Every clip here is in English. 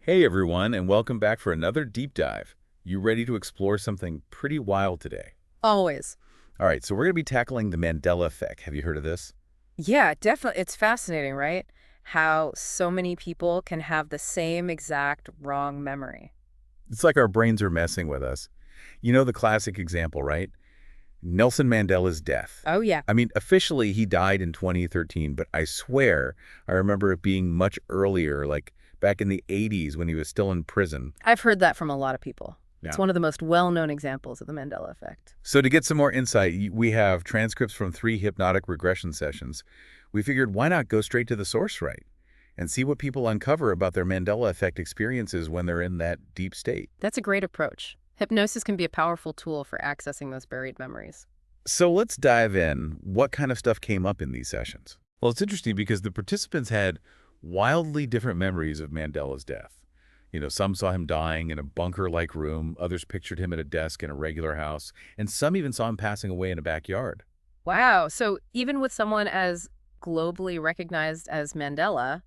Hey everyone, and welcome back for another deep dive. You ready to explore something pretty wild today? Always. All right, so we're going to be tackling the Mandela Effect. Have you heard of this? Yeah, definitely. It's fascinating, right? How so many people can have the same exact wrong memory. It's like our brains are messing with us. You know the classic example, right? Nelson Mandela's death. Oh, yeah. I mean, officially he died in 2013, but I swear I remember it being much earlier, like back in the 80s when he was still in prison. I've heard that from a lot of people. It's Yeah. one of the most well-known examples of the Mandela effect. So to get some more insight, we have transcripts from 3 hypnotic regression sessions. We figured why not go straight to the source, right? And see what people uncover about their Mandela Effect experiences when they're in that deep state. That's a great approach. Hypnosis can be a powerful tool for accessing those buried memories. So let's dive in. What kind of stuff came up in these sessions? Well, it's interesting because the participants had wildly different memories of Mandela's death. Some saw him dying in a bunker-like room, others pictured him at a desk in a regular house, and some even saw him passing away in a backyard. Wow. So even with someone as globally recognized as Mandela,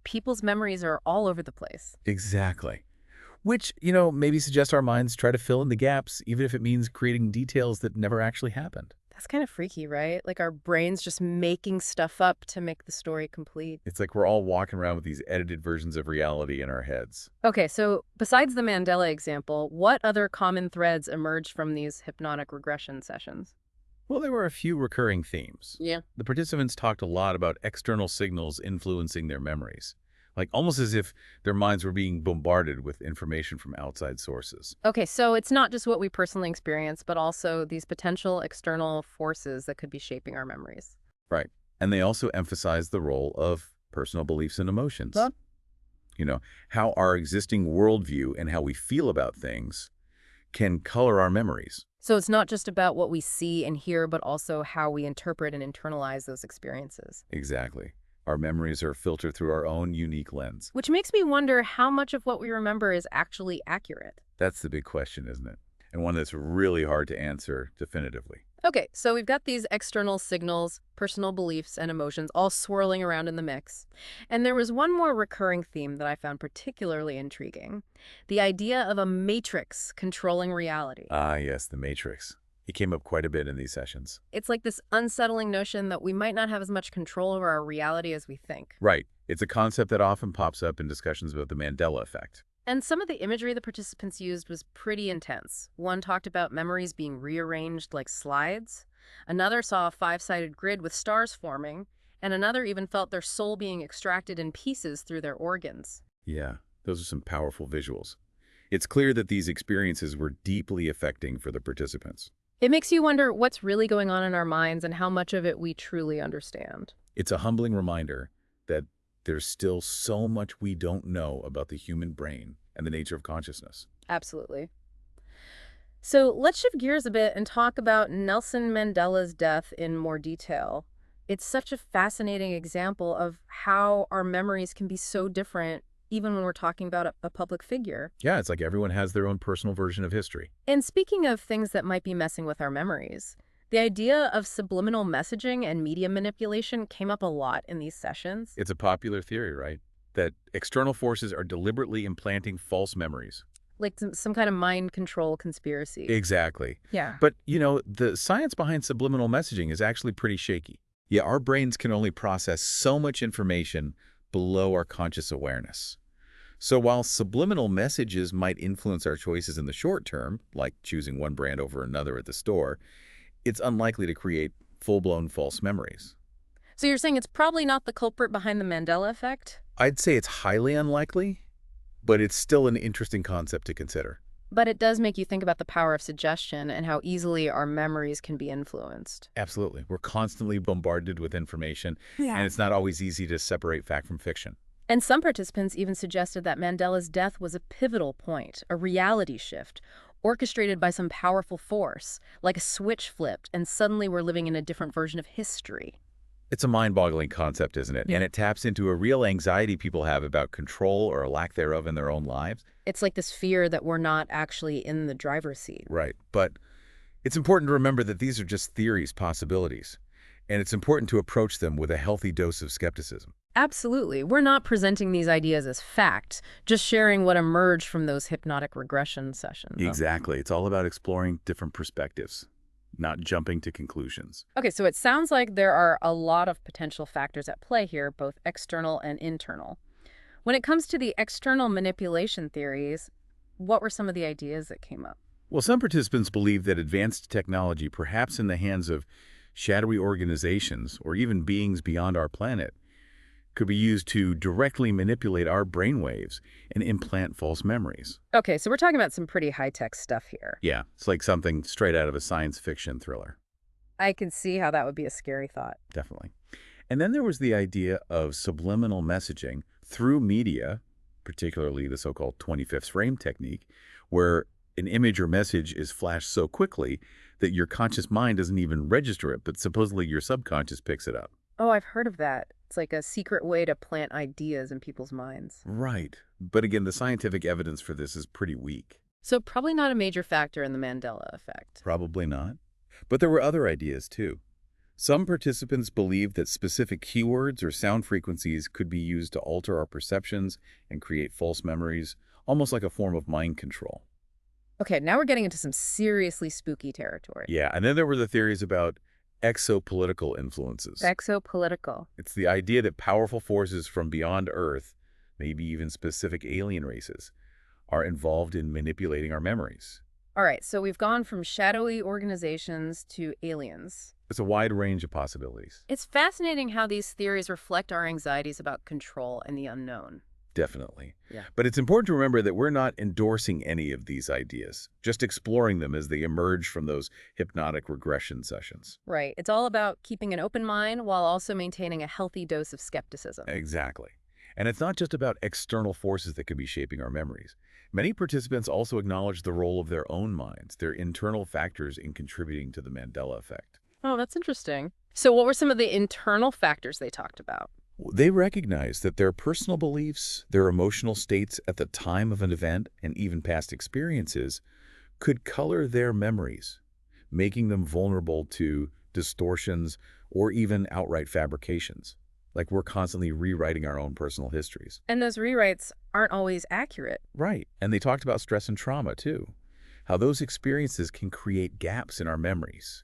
people's memories are all over the place. Exactly. Which, maybe suggests our minds try to fill in the gaps, even if it means creating details that never actually happened. That's kind of freaky, right? Like our brains just making stuff up to make the story complete. It's like we're all walking around with these edited versions of reality in our heads. Okay, so besides the Mandela example, what other common threads emerged from these hypnotic regression sessions? Well, there were a few recurring themes. Yeah. The participants talked a lot about external signals influencing their memories, like almost as if their minds were being bombarded with information from outside sources. Okay, so it's not just what we personally experience, but also these potential external forces that could be shaping our memories. Right. And they also emphasized the role of personal beliefs and emotions. Huh? How our existing worldview and how we feel about things can color our memories. So it's not just about what we see and hear, but also how we interpret and internalize those experiences. Exactly. Our memories are filtered through our own unique lens. Which makes me wonder how much of what we remember is actually accurate. That's the big question, isn't it? And one that's really hard to answer definitively. Okay, so we've got these external signals, personal beliefs, and emotions all swirling around in the mix. And there was one more recurring theme that I found particularly intriguing. The idea of a matrix controlling reality. Ah, yes, the Matrix. It came up quite a bit in these sessions. It's like this unsettling notion that we might not have as much control over our reality as we think. Right. It's a concept that often pops up in discussions about the Mandela Effect. And some of the imagery the participants used was pretty intense. One talked about memories being rearranged like slides. Another saw a five-sided grid with stars forming. And another even felt their soul being extracted in pieces through their organs. Yeah, those are some powerful visuals. It's clear that these experiences were deeply affecting for the participants. It makes you wonder what's really going on in our minds and how much of it we truly understand. It's a humbling reminder that there's still so much we don't know about the human brain and the nature of consciousness. Absolutely. So let's shift gears a bit and talk about Nelson Mandela's death in more detail. It's such a fascinating example of how our memories can be so different even when we're talking about a public figure. Yeah, it's like everyone has their own personal version of history. And speaking of things that might be messing with our memories, the idea of subliminal messaging and media manipulation came up a lot in these sessions. It's a popular theory, right? That external forces are deliberately implanting false memories. Like some kind of mind control conspiracy. Exactly. Yeah. But, the science behind subliminal messaging is actually pretty shaky. Yeah, our brains can only process so much information below our conscious awareness. So while subliminal messages might influence our choices in the short term, like choosing one brand over another at the store, it's unlikely to create full-blown false memories. So you're saying it's probably not the culprit behind the Mandela effect? I'd say it's highly unlikely, but it's still an interesting concept to consider. But it does make you think about the power of suggestion and how easily our memories can be influenced. Absolutely. We're constantly bombarded with information, and it's not always easy to separate fact from fiction. And some participants even suggested that Mandela's death was a pivotal point, a reality shift, orchestrated by some powerful force, like a switch flipped, and suddenly we're living in a different version of history. It's a mind-boggling concept, isn't it? And it taps into a real anxiety people have about control or a lack thereof in their own lives. It's like this fear that we're not actually in the driver's seat. Right. But it's important to remember that these are just theories, possibilities, and it's important to approach them with a healthy dose of skepticism. Absolutely. We're not presenting these ideas as fact, just sharing what emerged from those hypnotic regression sessions. Exactly. It's all about exploring different perspectives, not jumping to conclusions. Okay, so it sounds like there are a lot of potential factors at play here, both external and internal. When it comes to the external manipulation theories, what were some of the ideas that came up? Well, some participants believe that advanced technology, perhaps in the hands of shadowy organizations or even beings beyond our planet, could be used to directly manipulate our brainwaves and implant false memories. Okay, so we're talking about some pretty high-tech stuff here. Yeah, it's like something straight out of a science fiction thriller. I can see how that would be a scary thought. Definitely. And then there was the idea of subliminal messaging through media, particularly the so-called 25th frame technique, where an image or message is flashed so quickly that your conscious mind doesn't even register it, but supposedly your subconscious picks it up. Oh, I've heard of that. It's like a secret way to plant ideas in people's minds. Right. But again, the scientific evidence for this is pretty weak. So probably not a major factor in the Mandela effect. Probably not. But there were other ideas, too. Some participants believed that specific keywords or sound frequencies could be used to alter our perceptions and create false memories, almost like a form of mind control. Okay, now we're getting into some seriously spooky territory. Yeah, and then there were the theories about exopolitical influences. Exopolitical. It's the idea that powerful forces from beyond Earth, maybe even specific alien races, are involved in manipulating our memories. All right, so we've gone from shadowy organizations to aliens. It's a wide range of possibilities. It's fascinating how these theories reflect our anxieties about control and the unknown. Definitely. Yeah. But it's important to remember that we're not endorsing any of these ideas, just exploring them as they emerge from those hypnotic regression sessions. Right. It's all about keeping an open mind while also maintaining a healthy dose of skepticism. Exactly. And it's not just about external forces that could be shaping our memories. Many participants also acknowledge the role of their own minds, their internal factors in contributing to the Mandela effect. Oh, that's interesting. So what were some of the internal factors they talked about? They recognize that their personal beliefs, their emotional states at the time of an event, and even past experiences could color their memories, making them vulnerable to distortions or even outright fabrications. Like we're constantly rewriting our own personal histories. And those rewrites aren't always accurate. Right. And they talked about stress and trauma, too. How those experiences can create gaps in our memories,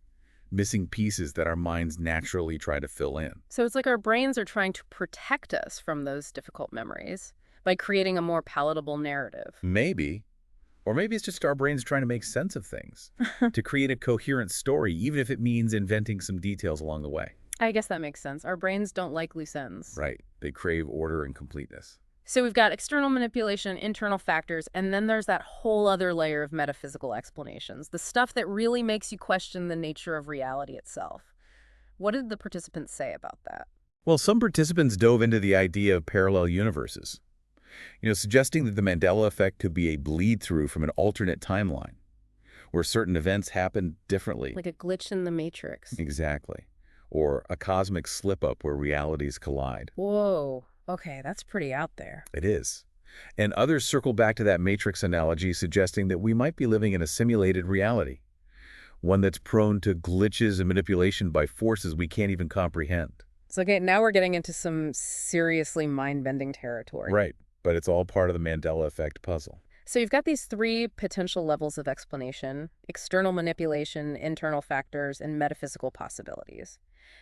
missing pieces that our minds naturally try to fill in. So it's like our brains are trying to protect us from those difficult memories by creating a more palatable narrative. Maybe. Or maybe it's just our brains trying to make sense of things, to create a coherent story, even if it means inventing some details along the way. I guess that makes sense. Our brains don't like loose ends. Right. They crave order and completeness. So we've got external manipulation, internal factors, and then there's that whole other layer of metaphysical explanations, the stuff that really makes you question the nature of reality itself. What did the participants say about that? Well, some participants dove into the idea of parallel universes, suggesting that the Mandela effect could be a bleed-through from an alternate timeline, where certain events happen differently. Like a glitch in the matrix. Exactly. Or a cosmic slip-up where realities collide. Whoa. Okay, that's pretty out there. It is. And others circle back to that matrix analogy, suggesting that we might be living in a simulated reality, one that's prone to glitches and manipulation by forces we can't even comprehend. So okay, now we're getting into some seriously mind-bending territory. Right, but it's all part of the Mandela effect puzzle. So you've got these three potential levels of explanation: external manipulation, internal factors, and metaphysical possibilities.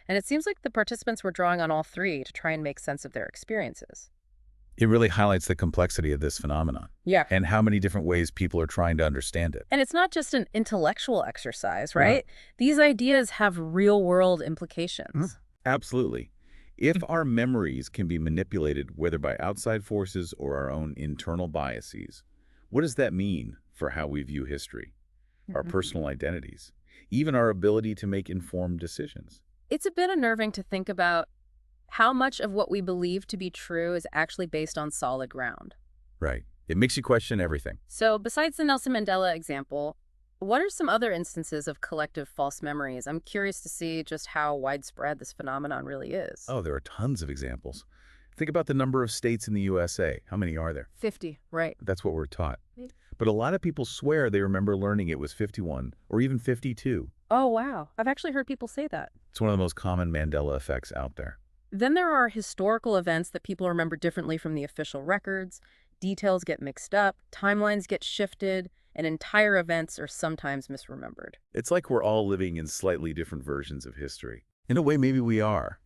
And it seems like the participants were drawing on all three to try and make sense of their experiences. It really highlights the complexity of this phenomenon. Yeah. And how many different ways people are trying to understand it. And it's not just an intellectual exercise, right? These ideas have real-world implications. Absolutely. If our memories can be manipulated, whether by outside forces or our own internal biases, what does that mean for how we view history, our personal identities, even our ability to make informed decisions? It's a bit unnerving to think about how much of what we believe to be true is actually based on solid ground. Right. It makes you question everything. So besides the Nelson Mandela example, what are some other instances of collective false memories? I'm curious to see just how widespread this phenomenon really is. Oh, there are tons of examples. Think about the number of states in the USA. How many are there? 50, right. That's what we're taught. Yeah. But a lot of people swear they remember learning it was 51 or even 52. Oh, wow. I've actually heard people say that. It's one of the most common Mandela effects out there. Then there are historical events that people remember differently from the official records. Details get mixed up, timelines get shifted, and entire events are sometimes misremembered. It's like we're all living in slightly different versions of history. In a way, maybe we are.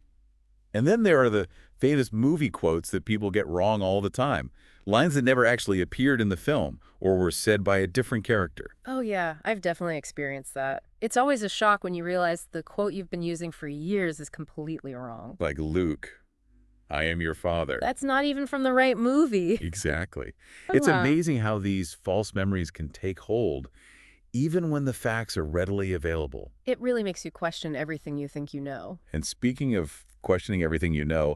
And then there are the famous movie quotes that people get wrong all the time. Lines that never actually appeared in the film or were said by a different character. Oh yeah, I've definitely experienced that. It's always a shock when you realize the quote you've been using for years is completely wrong. Like Luke, I am your father. That's not even from the right movie. Exactly. It's Wow. amazing how these false memories can take hold, even when the facts are readily available. It really makes you question everything you think you know. And speaking of questioning everything you know,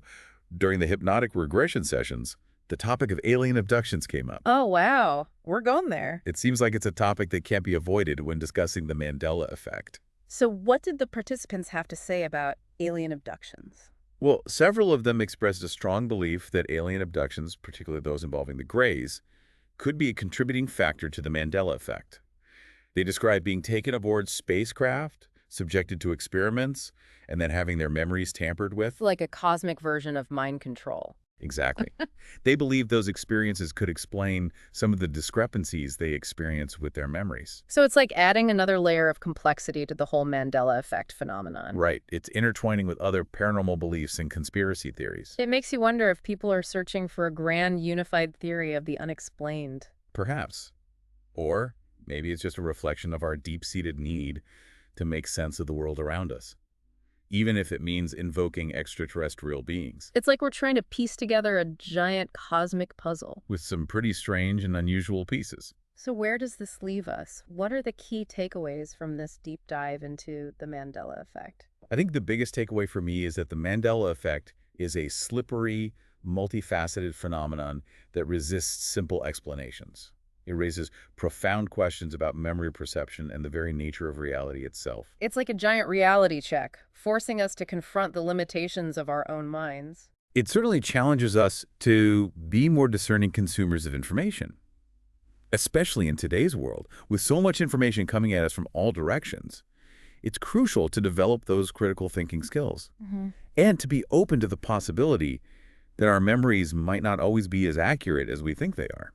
during the hypnotic regression sessions, the topic of alien abductions came up. Oh wow, we're going there. It seems like it's a topic that can't be avoided when discussing the Mandela Effect. So what did the participants have to say about alien abductions? Well, several of them expressed a strong belief that alien abductions, particularly those involving the Greys, could be a contributing factor to the Mandela Effect. They described being taken aboard spacecraft, subjected to experiments, and then having their memories tampered with. Like a cosmic version of mind control. Exactly. They believed those experiences could explain some of the discrepancies they experience with their memories. So it's like adding another layer of complexity to the whole Mandela effect phenomenon. Right. It's intertwining with other paranormal beliefs and conspiracy theories. It makes you wonder if people are searching for a grand unified theory of the unexplained. Perhaps. Or maybe it's just a reflection of our deep-seated need to make sense of the world around us, even if it means invoking extraterrestrial beings. It's like we're trying to piece together a giant cosmic puzzle. With some pretty strange and unusual pieces. So where does this leave us? What are the key takeaways from this deep dive into the Mandela effect? I think the biggest takeaway for me is that the Mandela Effect is a slippery, multifaceted phenomenon that resists simple explanations. It raises profound questions about memory perception and the very nature of reality itself. It's like a giant reality check, forcing us to confront the limitations of our own minds. It certainly challenges us to be more discerning consumers of information, especially in today's world, with so much information coming at us from all directions. It's crucial to develop those critical thinking skills and to be open to the possibility that our memories might not always be as accurate as we think they are.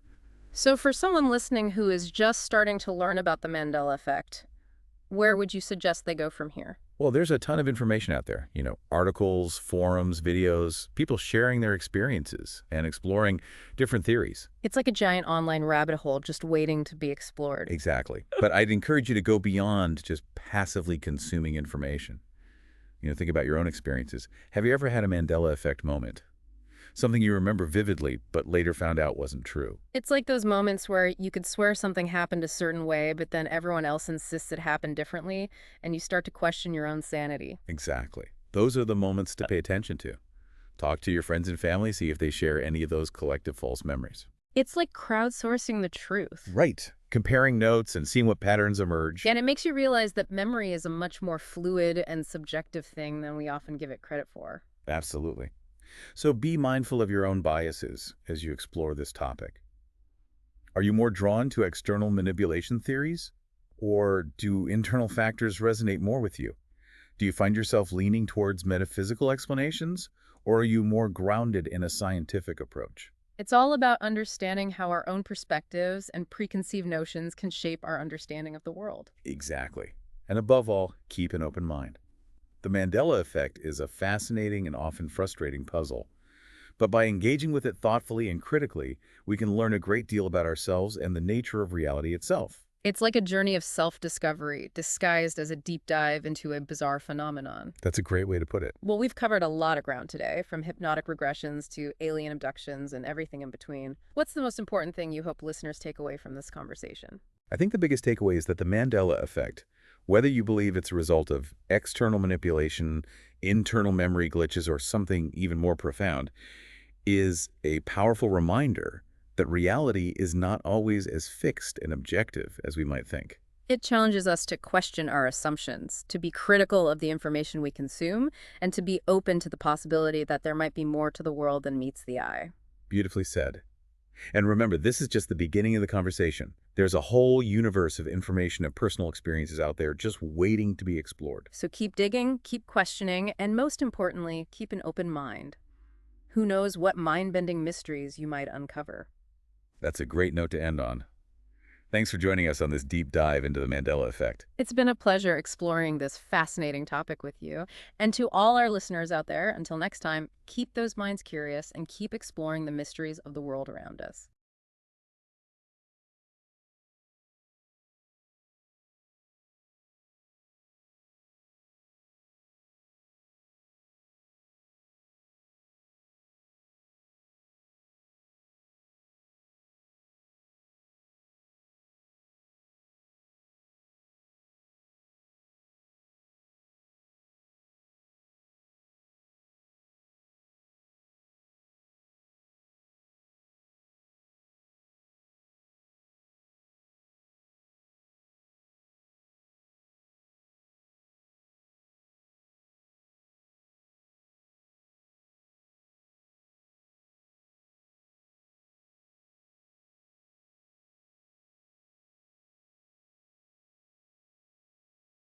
So for someone listening who is just starting to learn about the Mandela effect, where would you suggest they go from here? Well, there's a ton of information out there, articles, forums, videos, people sharing their experiences and exploring different theories. It's like a giant online rabbit hole just waiting to be explored. Exactly. But I'd encourage you to go beyond just passively consuming information. Think about your own experiences. Have you ever had a Mandela effect moment? Something you remember vividly, but later found out wasn't true. It's like those moments where you could swear something happened a certain way, but then everyone else insists it happened differently, and you start to question your own sanity. Exactly. Those are the moments to pay attention to. Talk to your friends and family, see if they share any of those collective false memories. It's like crowdsourcing the truth. Right. Comparing notes and seeing what patterns emerge. And it makes you realize that memory is a much more fluid and subjective thing than we often give it credit for. Absolutely. So be mindful of your own biases as you explore this topic. Are you more drawn to external manipulation theories? Or do internal factors resonate more with you? Do you find yourself leaning towards metaphysical explanations? Or are you more grounded in a scientific approach? It's all about understanding how our own perspectives and preconceived notions can shape our understanding of the world. Exactly. And above all, keep an open mind. The Mandela Effect is a fascinating and often frustrating puzzle. But by engaging with it thoughtfully and critically, we can learn a great deal about ourselves and the nature of reality itself. It's like a journey of self-discovery, disguised as a deep dive into a bizarre phenomenon. That's a great way to put it. Well, we've covered a lot of ground today, from hypnotic regressions to alien abductions and everything in between. What's the most important thing you hope listeners take away from this conversation? I think the biggest takeaway is that the Mandela Effect, whether you believe it's a result of external manipulation, internal memory glitches, or something even more profound, is a powerful reminder that reality is not always as fixed and objective as we might think. It challenges us to question our assumptions, to be critical of the information we consume, and to be open to the possibility that there might be more to the world than meets the eye. Beautifully said. And remember, this is just the beginning of the conversation. There's a whole universe of information and personal experiences out there just waiting to be explored. So keep digging, keep questioning, and most importantly, keep an open mind. Who knows what mind-bending mysteries you might uncover? That's a great note to end on. Thanks for joining us on this deep dive into the Mandela Effect. It's been a pleasure exploring this fascinating topic with you. And to all our listeners out there, until next time, keep those minds curious and keep exploring the mysteries of the world around us.